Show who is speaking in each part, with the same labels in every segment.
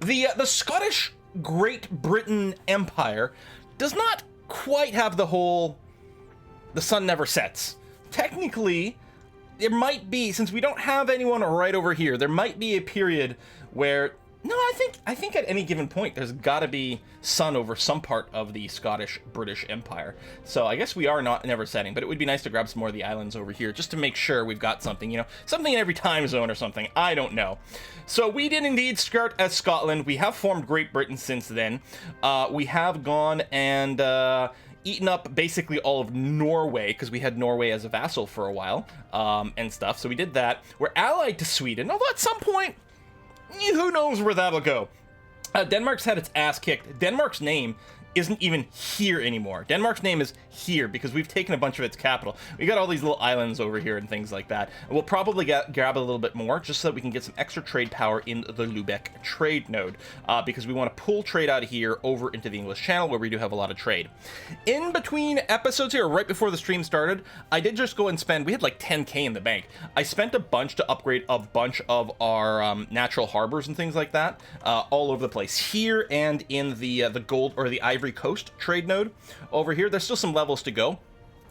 Speaker 1: The Scottish Great Britain Empire does not quite have the sun never sets. Technically, there might be, since we don't have anyone right over here, there might be a period where, no, I think at any given point there's got to be sun over some part of the Scottish British Empire. So I guess we are not never setting, but it would be nice to grab some more of the islands over here just to make sure we've got something, something in every time zone or something. I don't know. So we did indeed start as Scotland. We have formed Great Britain since then. We have gone and eaten up basically all of Norway, because we had Norway as a vassal for a while, and stuff. So we did that. We're allied to Sweden, although at some point, who knows where that'll go. Denmark's had its ass kicked. Denmark's name isn't even here anymore. Denmark's name is here because we've taken a bunch of its capital. We got all these little islands over here and things like that. And we'll probably grab a little bit more just so that we can get some extra trade power in the Lubeck trade node, because we want to pull trade out of here over into the English Channel where we do have a lot of trade. In between episodes here, right before the stream started, I did just go and spend, we had like 10k in the bank. I spent a bunch to upgrade a bunch of our natural harbors and things like that, all over the place here and in the gold or the Ivory Coast trade node over here. There's still some levels to go,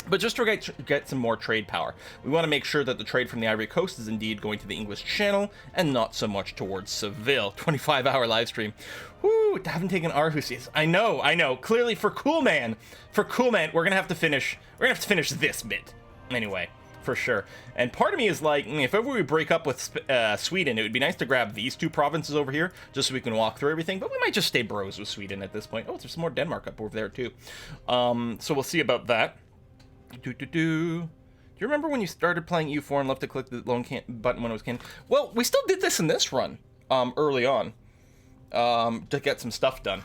Speaker 1: but just to get some more trade power, we want to make sure that the trade from the Ivory Coast is indeed going to the English Channel and not so much towards Seville. 25-hour live stream. Woo, haven't taken Arhusius. I know. Clearly for Cool Man, we're gonna have to finish this bit anyway. For sure. And part of me is like, if ever we break up with Sweden, it would be nice to grab these two provinces over here just so we can walk through everything, but we might just stay bros with Sweden at this point. Oh, there's some more Denmark up over there too. So we'll see about that. Do you remember when you started playing EU4 and left to click the lone button when it was can? Well, we still did this in this run early on to get some stuff done.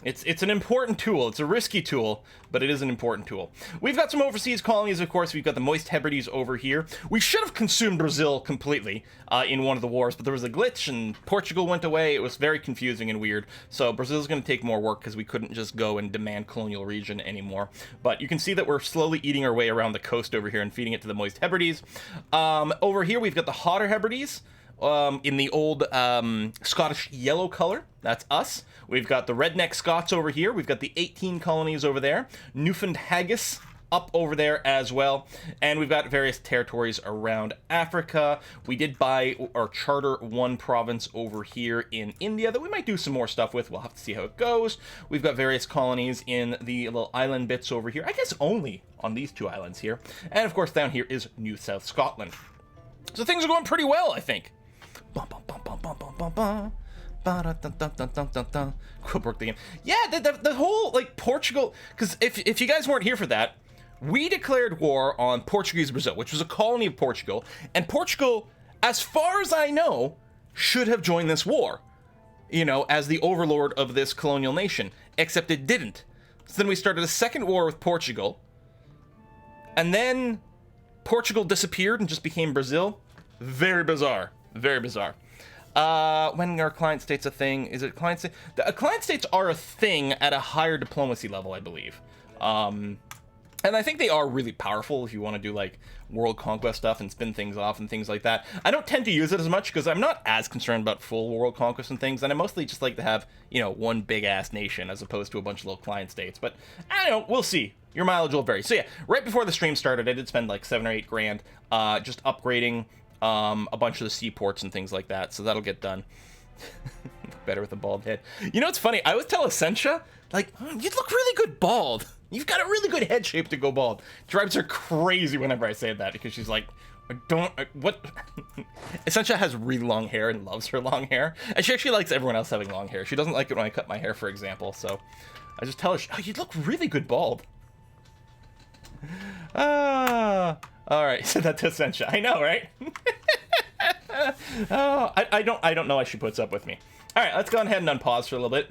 Speaker 1: It's an important tool. It's a risky tool, but it is an important tool. We've got some overseas colonies, of course. We've got the Moist Hebrides over here. We should have consumed Brazil completely in one of the wars, but there was a glitch and Portugal went away. It was very confusing and weird. So Brazil's going to take more work because we couldn't just go and demand colonial region anymore. But you can see that we're slowly eating our way around the coast over here and feeding it to the Moist Hebrides. Over here, we've got the Hotter Hebrides. In the old Scottish yellow color. That's us. We've got the Redneck Scots over here. We've got the 18 colonies over there. Newfoundland Haggis up over there as well. And we've got various territories around Africa. We did buy or charter one province over here in India that we might do some more stuff with. We'll have to see how it goes. We've got various colonies in the little island bits over here. I guess only on these two islands here. And of course down here is New South Scotland. So things are going pretty well, I think. Quilbrook the game. Yeah, the whole, like, Portugal, because if you guys weren't here for that, we declared war on Portuguese Brazil, which was a colony of Portugal, and Portugal, as far as I know, should have joined this war, as the overlord of this colonial nation, except it didn't. So then we started a second war with Portugal, and then Portugal disappeared and just became Brazil. Very bizarre. Very bizarre. When are client states a thing? Is it client states? Client states are a thing at a higher diplomacy level, I believe. And I think they are really powerful if you want to do like world conquest stuff and spin things off and things like that. I don't tend to use it as much because I'm not as concerned about full world conquest and things, and I mostly just like to have, one big ass nation as opposed to a bunch of little client states. But I don't know, we'll see. Your mileage will vary. So yeah, right before the stream started, I did spend like 7 or 8 grand just upgrading a bunch of the seaports and things like that, so that'll get done. Better with a bald head. It's funny, I always tell Essentia, like, you'd look really good bald. You've got a really good head shape to go bald. Drives her crazy whenever I say that, because she's like, what? Essentia has really long hair and loves her long hair, and she actually likes everyone else having long hair. She doesn't like it when I cut my hair, for example, so I just tell her, oh, you'd look really good bald. All right, so that's Essentia. I know, right? Oh, I don't know why she puts up with me. All right, let's go ahead and unpause for a little bit.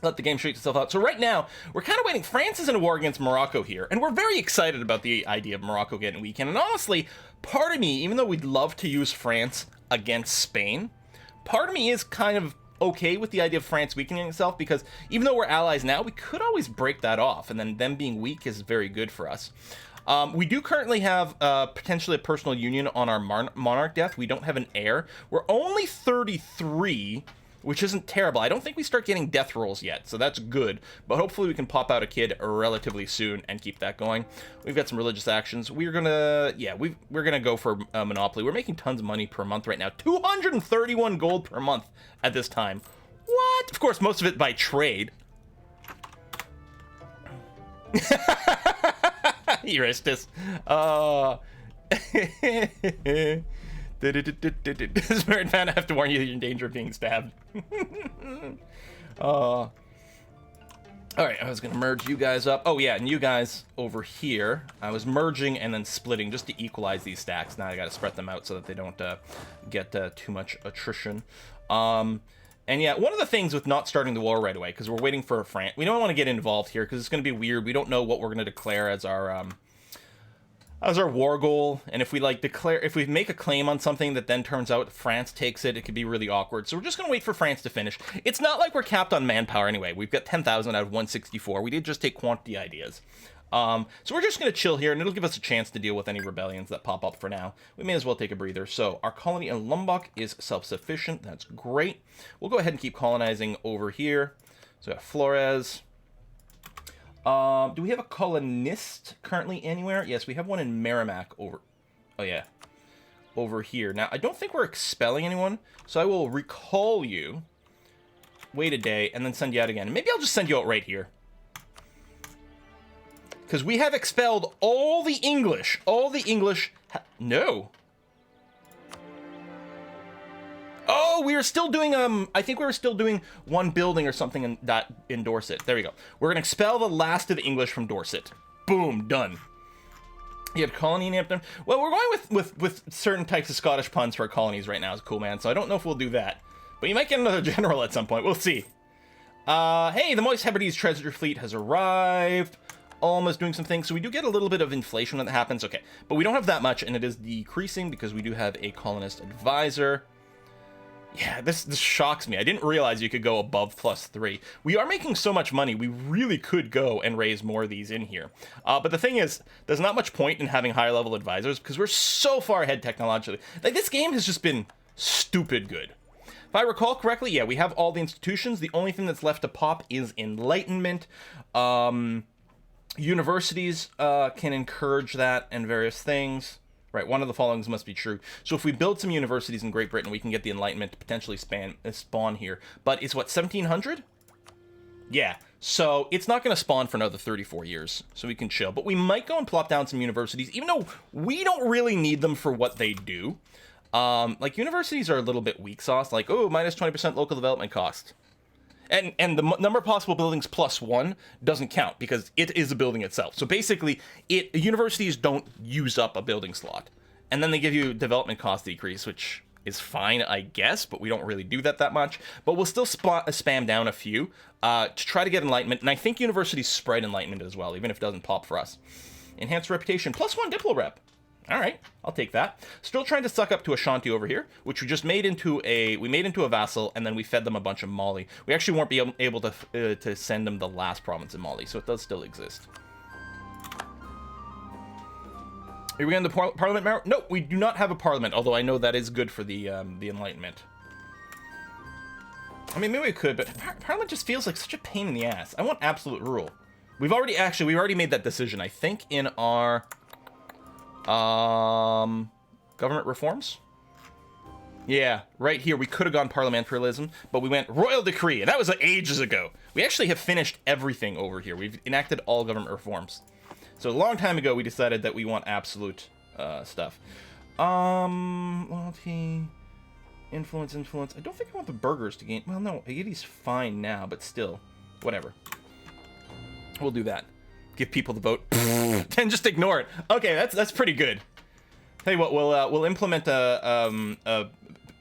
Speaker 1: Let the game shake itself out. So right now, we're kind of waiting. France is in a war against Morocco here, and we're very excited about the idea of Morocco getting weakened. And honestly, part of me, even though we'd love to use France against Spain, part of me is kind of okay with the idea of France weakening itself, because even though we're allies now, we could always break that off, and then them being weak is very good for us. We do currently have potentially a personal union on our monarch death. We don't have an heir. We're only 33 which isn't terrible. I don't think we start getting death rolls yet, so that's good. But hopefully we can pop out a kid relatively soon and keep that going. We've got some religious actions. We're gonna, yeah, we're gonna go for Monopoly. We're making tons of money per month right now. 231 gold per month at this time. What? Of course, most of it by trade. Euristus. Spirit man, I have to warn you that you're in danger of being stabbed. Alright, I was gonna merge you guys up. Oh yeah, and you guys over here. I was merging and then splitting just to equalize these stacks. Now I gotta spread them out so that they don't get too much attrition. And yeah, one of the things with not starting the war right away, because we're waiting for France, we don't want to get involved here because it's going to be weird. We don't know what we're going to declare as our war goal, and if we if we make a claim on something that then turns out France takes it, it could be really awkward. So we're just going to wait for France to finish. It's not like we're capped on manpower anyway. We've got 10,000 out of 164. We did just take quantity ideas. So we're just going to chill here, and it'll give us a chance to deal with any rebellions that pop up for now. We may as well take a breather. So our colony in Lombok is self-sufficient. That's great. We'll go ahead and keep colonizing over here. So we got Flores. Do we have a colonist currently anywhere? Yes, we have one in Merrimack over... Oh, yeah. Over here. Now, I don't think we're expelling anyone, so I will recall you, wait a day, and then send you out again. Maybe I'll just send you out right here. Because we have expelled all the English. All the English... No. Oh, we were still doing, I think we were still doing one building or something in Dorset. There we go. We're going to expel the last of the English from Dorset. Boom, done. You had colony named them. Well, we're going with certain types of Scottish puns for our colonies right now. It's cool, man. So I don't know if we'll do that. But you might get another general at some point. We'll see. Hey, the Moist Hebrides treasure fleet has arrived. Almost doing some things. So we do get a little bit of inflation when that happens. Okay. But we don't have that much, and it is decreasing because we do have a colonist advisor. Yeah, this shocks me. I didn't realize you could go above +3. We are making so much money, we really could go and raise more of these in here. But the thing is, there's not much point in having higher level advisors because we're so far ahead technologically. Like, this game has just been stupid good. If I recall correctly, yeah, we have all the institutions. The only thing that's left to pop is enlightenment. Universities can encourage that and various things. Right, one of the followings must be true. So if we build some universities in Great Britain, we can get the Enlightenment to potentially spawn here. But it's what, 1700? Yeah, so it's not going to spawn for another 34 years, so we can chill. But we might go and plop down some universities, even though we don't really need them for what they do. Like, universities are a little bit weak sauce, like, oh, minus 20% local development cost. And the number of possible buildings +1 doesn't count because it is a building itself. So basically, universities don't use up a building slot. And then they give you development cost decrease, which is fine, I guess, but we don't really do that much. But we'll still spam down a few to try to get enlightenment. And I think universities spread enlightenment as well, even if it doesn't pop for us. Enhanced reputation, +1 Diplo rep. All right, I'll take that. Still trying to suck up to Ashanti over here, which we just made into a vassal, and then we fed them a bunch of Mali. We actually won't be able to send them the last province in Mali, so it does still exist. Are we going to parliament now? No, we do not have a parliament, although I know that is good for the Enlightenment. I mean, maybe we could, but parliament just feels like such a pain in the ass. I want absolute rule. We've already made that decision, I think, in our... government reforms? Yeah, right here, we could have gone parliamentarianism, but we went royal decree, and that was ages ago. We actually have finished everything over here. We've enacted all government reforms. So a long time ago, we decided that we want absolute stuff. Loyalty, influence. I don't think I want the burghers to gain... Well, no, Haiti's fine now, but still, whatever. We'll do that. Give people the vote, and just ignore it. Okay, that's pretty good. Tell you what, we'll implement an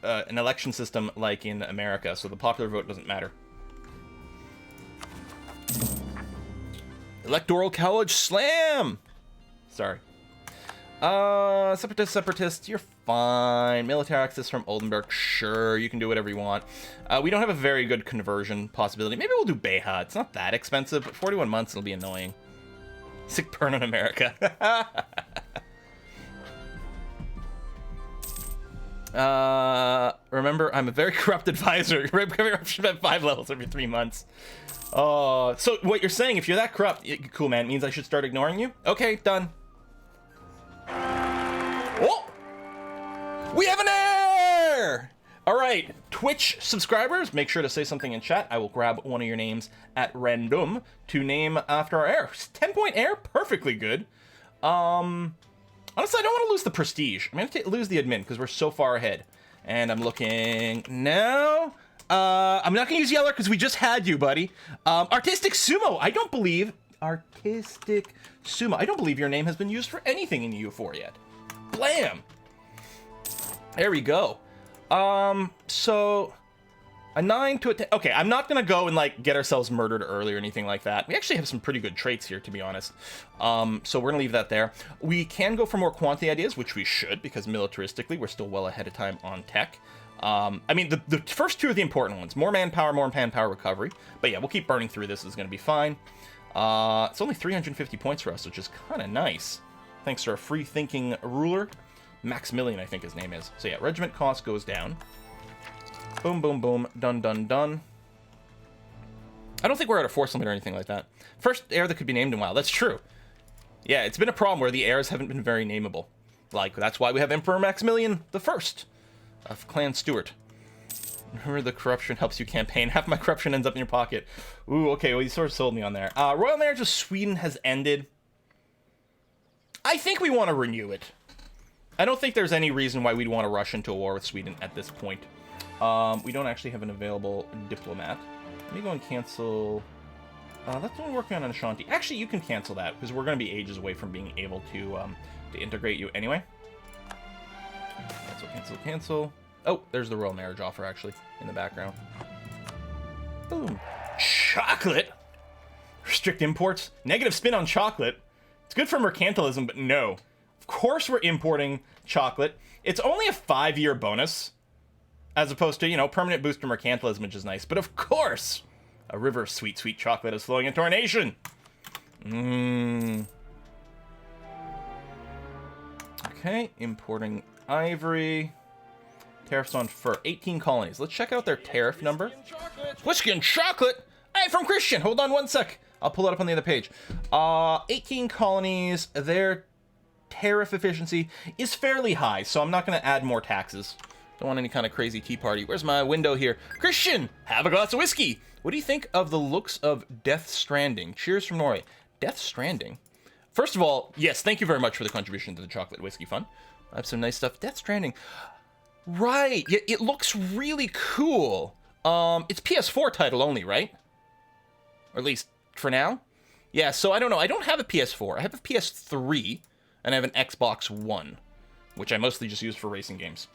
Speaker 1: election system like in America, so the popular vote doesn't matter. Electoral College slam. Sorry. Separatists, you're fine. Military access from Oldenburg, sure, you can do whatever you want. We don't have a very good conversion possibility. Maybe we'll do Beja. It's not that expensive, but 41 months it'll be annoying. Sick burn on America. Remember, I'm a very corrupt advisor. Corruption at 5 levels every 3 months. So what you're saying, if you're that corrupt, cool, man, means I should start ignoring you? Okay, done. Oh! We have an heir! All right, Twitch subscribers, make sure to say something in chat. I will grab one of your names at random to name after our heir. 10-point heir, perfectly good. Honestly, I don't want to lose the prestige. I'm going to lose the admin because we're so far ahead. And I'm looking now. I'm not going to use Yeller because we just had you, buddy. Artistic Sumo, I don't believe... Artistic Sumo, I don't believe your name has been used for anything in U4 yet. Blam! There we go. So... A 9 to a 10. Okay, I'm not gonna go and, like, get ourselves murdered early or anything like that. We actually have some pretty good traits here, to be honest. So we're gonna leave that there. We can go for more quantity ideas, which we should, because militaristically, we're still well ahead of time on tech. I mean, the first two are the important ones. More manpower recovery. But yeah, we'll keep burning through this. It's gonna be fine. It's only 350 points for us, which is kind of nice. Thanks to our free-thinking ruler. Maximilian, I think his name is. So yeah, regiment cost goes down. Boom, boom, boom. Done, done, done. I don't think we're at a force limit or anything like that. First heir that could be named in WoW. That's true. Yeah, it's been a problem where the heirs haven't been very nameable. Like, that's why we have Emperor Maximilian the First of Clan Stuart. Remember, the corruption helps you campaign. Half my corruption ends up in your pocket. Ooh, okay, well, you sort of sold me on there. Royal Marriage of Sweden has ended. I think we want to renew it. I don't think there's any reason why we'd want to rush into a war with Sweden at this point. We don't actually have an available diplomat. Let me go and cancel... that's what we're working on Ashanti. Actually, you can cancel that, because we're going to be ages away from being able to integrate you anyway. Cancel, cancel, cancel. Oh, there's the royal marriage offer, actually, in the background. Boom. Chocolate? Restrict imports? Negative spin on chocolate? It's good for mercantilism, but no. Of course we're importing chocolate. It's only a 5-year bonus. As opposed to, you know, permanent boost to mercantilism, which is nice. But of course, a river of sweet, sweet chocolate is flowing into our nation. Okay, importing ivory. Tariffs on fur. 18 colonies. Let's check out their tariff number. Whiskey and chocolate? Hey, from Christian. Hold on one sec. I'll pull it up on the other page. 18 colonies. Their tariff efficiency is fairly high, so I'm not going to add more taxes. Don't want any kind of crazy tea party. Where's my window here? Christian, have a glass of whiskey. What do you think of the looks of Death Stranding? Cheers from Norway. Death Stranding? First of all, yes, thank you very much for the contribution to the Chocolate Whiskey Fund. I have some nice stuff. Death Stranding. Right. Yeah, it looks really cool. It's PS4 title only, right? Or at least for now. Yeah, so I don't know. I don't have a PS4. I have a PS3, and I have an Xbox One, which I mostly just use for racing games.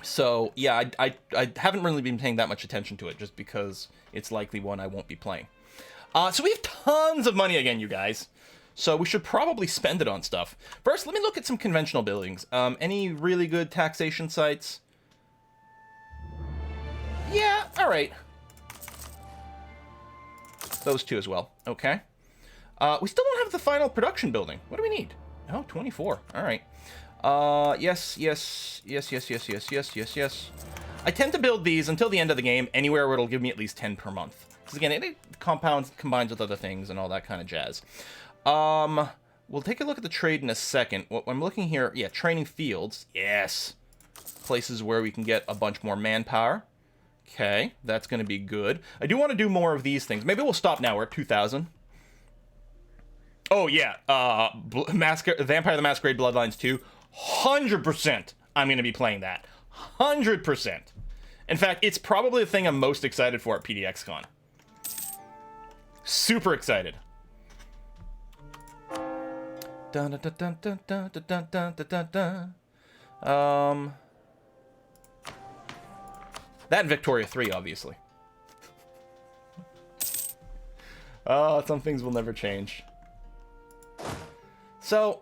Speaker 1: So, yeah, I haven't really been paying that much attention to it, just because it's likely one I won't be playing. So we have tons of money again, you guys. So we should probably spend it on stuff. First, let me look at some conventional buildings. Any really good taxation sites? Yeah, all right. Those two as well. Okay. We still don't have the final production building. What do we need? Oh, 24. All right. Yes. I tend to build these until the end of the game anywhere where it'll give me at least 10 per month. Because again, it combines with other things and all that kind of jazz. We'll take a look at the trade in a second. What I'm looking here, yeah, training fields. Yes. Places where we can get a bunch more manpower. Okay, that's going to be good. I do want to do more of these things. Maybe we'll stop now. We're at 2,000. Oh, yeah. Vampire the Masquerade Bloodlines 2. 100% I'm going to be playing that. 100%. In fact, it's probably the thing I'm most excited for at PDXCon. Super excited. Dun, dun, dun, dun, dun, dun, dun, dun, dun, dun. That and Victoria 3, obviously. Oh, some things will never change. So,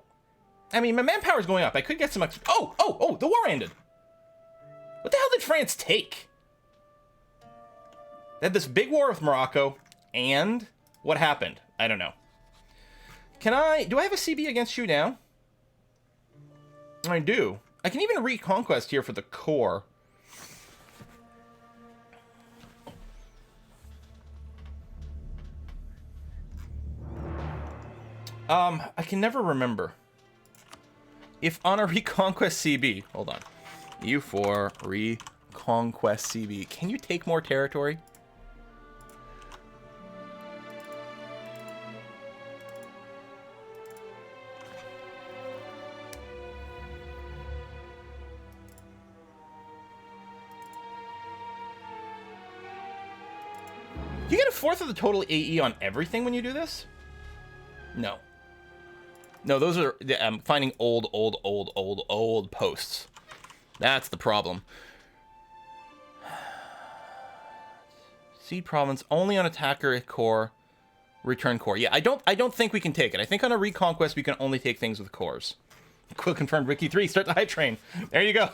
Speaker 1: I mean, my manpower is going up. I could get some extra... Oh, the war ended. What the hell did France take? They had this big war with Morocco, and what happened? I don't know. Do I have a CB against you now? I do. I can even reconquest here for the core. I can never remember. If on a Reconquest CB... Hold on. U4 Reconquest CB. Can you take more territory? Do you get a fourth of the total AE on everything when you do this? No. No, those are... I'm finding old posts. That's the problem. Seed province only on attacker core, return core. Yeah, I don't think we can take it. I think on a Reconquest we can only take things with cores. Quick confirmed Wiki 3, start the hype train. There you go.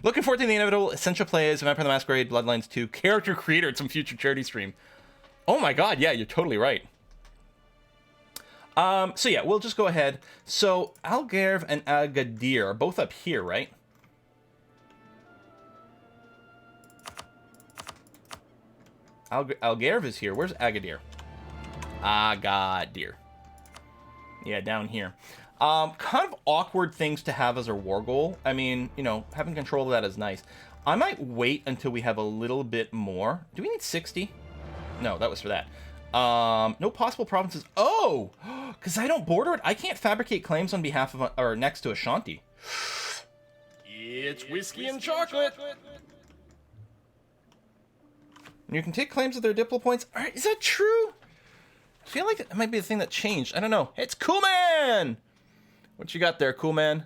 Speaker 1: Looking forward to the inevitable essential plays of Vampire the Masquerade Bloodlines 2 character creator at some future charity stream. Oh my god, yeah, you're totally right. So yeah, we'll just go ahead. So Algarve and Agadir are both up here, right? Algarve is here. Where's Agadir? Agadir. Yeah, down here. Kind of awkward things to have as our war goal. I mean, you know, having control of that is nice. I might wait until we have a little bit more. Do we need 60? No, that was for that. No possible provinces. Oh, because I don't border it. I can't fabricate claims on behalf of or next to Ashanti. It's whiskey and chocolate. And you can take claims of their diplo points. All right, is that true? I feel like it might be the thing that changed. I don't know. It's Cool Man. What you got there, Cool Man?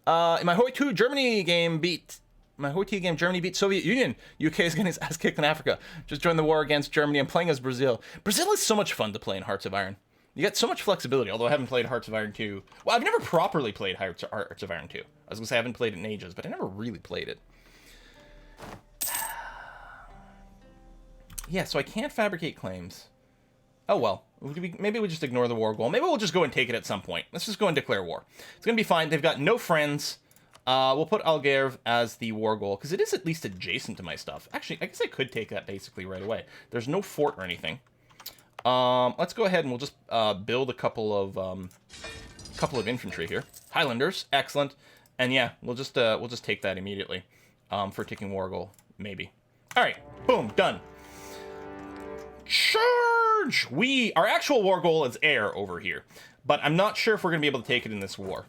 Speaker 1: In my Hoi 2 Germany game beat. My Hoi 2 game Germany beat Soviet Union. UK is getting its ass kicked in Africa. Just joined the war against Germany. I'm playing as Brazil. Brazil is so much fun to play in Hearts of Iron. You get so much flexibility, although I haven't played Hearts of Iron 2. Well, I've never properly played Hearts of Iron 2. I was going to say I haven't played it in ages, but I never really played it. Yeah, so I can't fabricate claims. Oh, well. Maybe we just ignore the war goal. Maybe we'll just go and take it at some point. Let's just go and declare war. It's going to be fine. They've got no friends. We'll put Algarve as the war goal, because it is at least adjacent to my stuff. Actually, I guess I could take that basically right away. There's no fort or anything. Let's go ahead and we'll just build a couple of infantry here. Highlanders, excellent. And yeah, we'll just take that immediately for taking war goal, maybe. All right, boom, done. Charge! Our actual war goal is air over here, but I'm not sure if we're going to be able to take it in this war.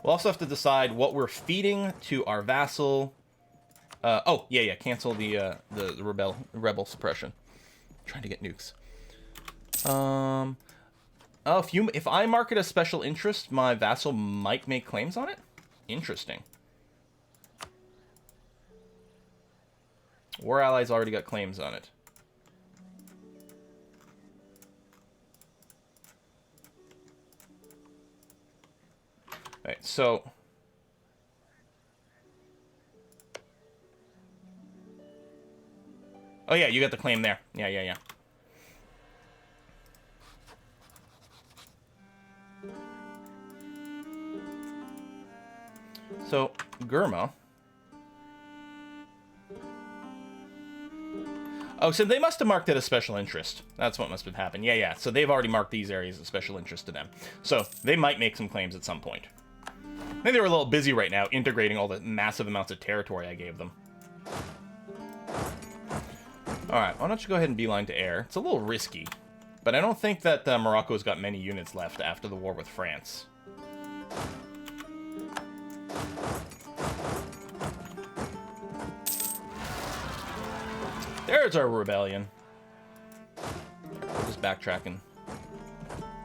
Speaker 1: We'll also have to decide what we're feeding to our vassal. Oh, yeah, cancel the rebel suppression. I'm trying to get nukes. Oh, if I mark it as special interest, my vassal might make claims on it? Interesting. War allies already got claims on it. Alright, so... Oh yeah, you got the claim there. Yeah. So, Gurma... Oh, so they must have marked it as special interest. That's what must have happened. Yeah. So they've already marked these areas as special interest to them. So they might make some claims at some point. I think they're a little busy right now integrating all the massive amounts of territory I gave them. Alright, why don't you go ahead and beeline to air. It's a little risky, but I don't think that Morocco's got many units left after the war with France. There's our rebellion. We'll just backtrack and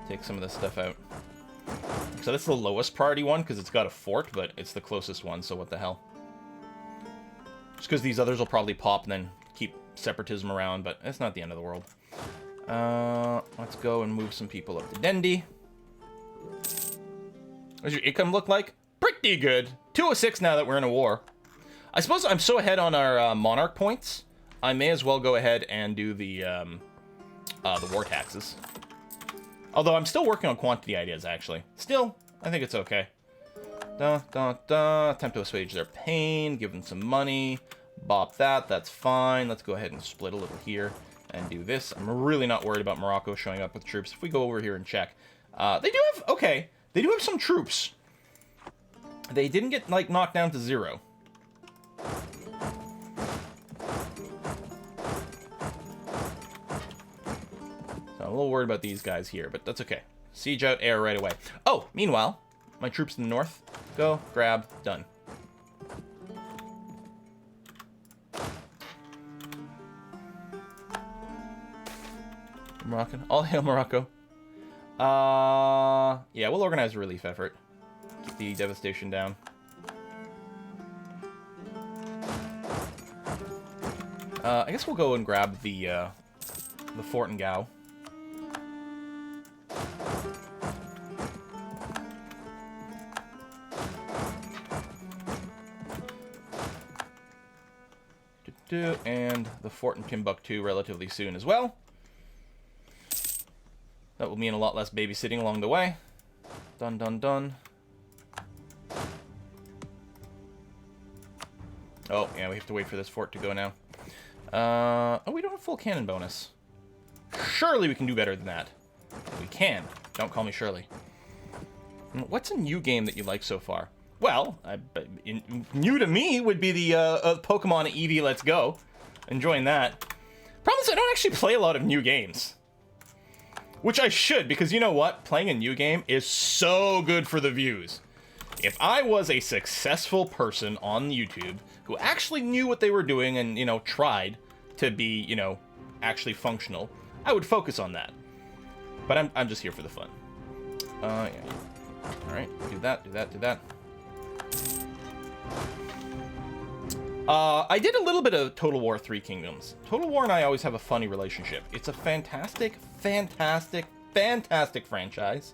Speaker 1: take some of this stuff out. So that's the lowest priority one because it's got a fort, but it's the closest one, so what the hell. Just because these others will probably pop and then keep separatism around, but it's not the end of the world. Let's go and move some people up to Dendi. What does your income look like? Pretty good. 206 now that we're in a war. I suppose I'm so ahead on our monarch points, I may as well go ahead and do the war taxes. Although I'm still working on quantity ideas, actually. Still, I think it's okay. Attempt to assuage their pain, give them some money. Bop that, that's fine. Let's go ahead and split a little here and do this. I'm really not worried about Morocco showing up with troops. If we go over here and check, they do have, okay, they do have some troops. They didn't get, like, knocked down to 0. So I'm a little worried about these guys here, but that's okay. Siege out air right away. Oh, meanwhile, my troops in the north, go, grab, done. Moroccan. All hail Morocco. Yeah, we'll organize a relief effort. Keep the devastation down. I guess we'll go and grab the fort in Gao. And the fort in Timbuktu relatively soon as well. That will mean a lot less babysitting along the way. Done, done, done. Oh, yeah, we have to wait for this fort to go now. Oh, we don't have full cannon bonus. Surely we can do better than that. We can. Don't call me Shirley. What's a new game that you like so far? Well, new to me would be the Pokemon Eevee Let's Go. Enjoying that. Problem is I don't actually play a lot of new games. Which I should, because you know what? Playing a new game is so good for the views. If I was a successful person on YouTube who actually knew what they were doing and, you know, tried to be, you know, actually functional, I would focus on that. But I'm just here for the fun. Yeah. Alright, do that, do that, do that. I did a little bit of Total War 3 Kingdoms. Total War and I always have a funny relationship. It's a fantastic, fantastic, fantastic franchise,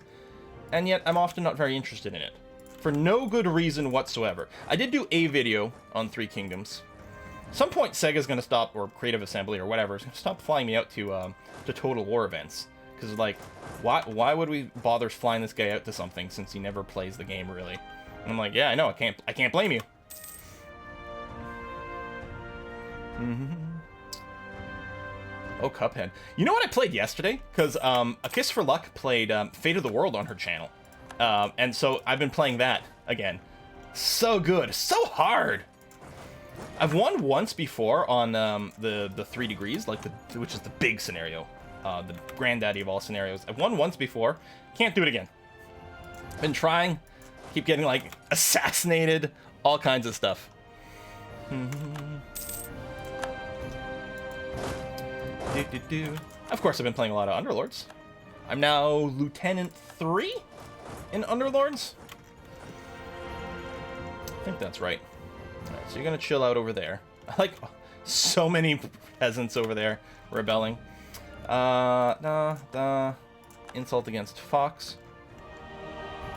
Speaker 1: and yet I'm often not very interested in it. For no good reason whatsoever. I did do a video on 3 Kingdoms. At some point Sega's gonna stop, or Creative Assembly or whatever, is gonna stop flying me out to Total War events. Because, like, why would we bother flying this guy out to something since he never plays the game, really? And I'm like, yeah, I know, I can't blame you. Oh, Cuphead. You know what I played yesterday? Because A Kiss for Luck played Fate of the World on her channel. And so I've been playing that again. So good. So hard. I've won once before on the 3 degrees, like which is the big scenario. The granddaddy of all scenarios. I've won once before. Can't do it again. Been trying. Keep getting, like, assassinated. All kinds of stuff. Of course, I've been playing a lot of Underlords. I'm now Lieutenant 3 in Underlords. I think that's right. Alright, so you're gonna chill out over there. I like so many peasants over there rebelling. Insult against Fox.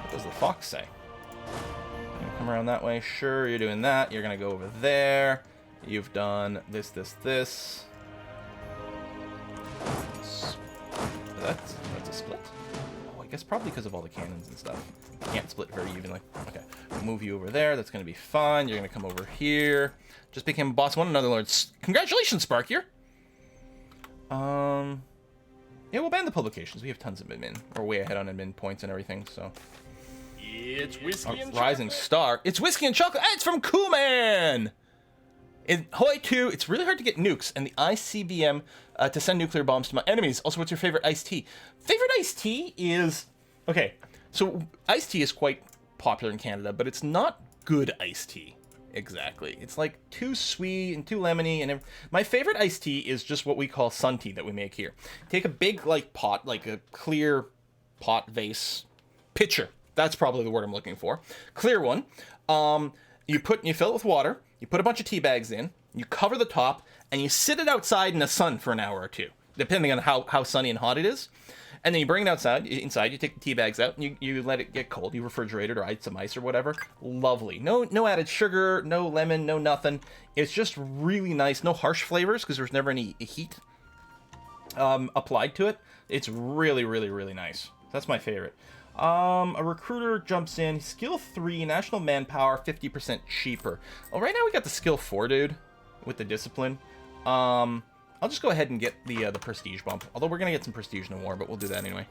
Speaker 1: What does the Fox say? You're gonna come around that way. Sure, you're doing that. You're gonna go over there. You've done this, this, this. That's a split? Oh, I guess probably because of all the cannons and stuff. Can't split very evenly. Okay, we'll move you over there. That's going to be fine. You're going to come over here. Just became boss one another lord. Congratulations, Sparkier! Yeah, we'll ban the publications. We have tons of admin. We're way ahead on admin points and everything, so...
Speaker 2: It's whiskey and
Speaker 1: Rising
Speaker 2: chocolate.
Speaker 1: Star. It's whiskey and chocolate. It's from Coolman! In Hoi 2, it's really hard to get nukes and the ICBM to send nuclear bombs to my enemies. Also, what's your favorite iced tea? Favorite iced tea is... Okay, so iced tea is quite popular in Canada, but it's not good iced tea. Exactly. It's like too sweet and too lemony. And my favorite iced tea is just what we call sun tea that we make here. Take a big, like, pot, like a clear pot vase pitcher. That's probably the word I'm looking for. Clear one. You fill it with water. You put a bunch of tea bags in, you cover the top, and you sit it outside in the sun for an hour or two, depending on how sunny and hot it is. And then you bring it inside, you take the tea bags out, and you let it get cold. You refrigerate it or add some ice or whatever. Lovely. No added sugar, no lemon, no nothing. It's just really nice. No harsh flavors, because there's never any heat applied to it. It's really, really, really nice. That's my favorite. A recruiter jumps in, skill 3, national manpower, 50% cheaper. Well, right now we got the skill 4 dude with the discipline. I'll just go ahead and get the prestige bump. Although we're gonna get some prestige in the war, but we'll do that anyway.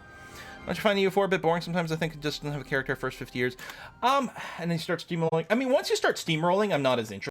Speaker 1: Don't you find the U4 a bit boring? Sometimes I think it just doesn't have a character first 50 years. And then you start steamrolling. I mean, once you start steamrolling, I'm not as interested.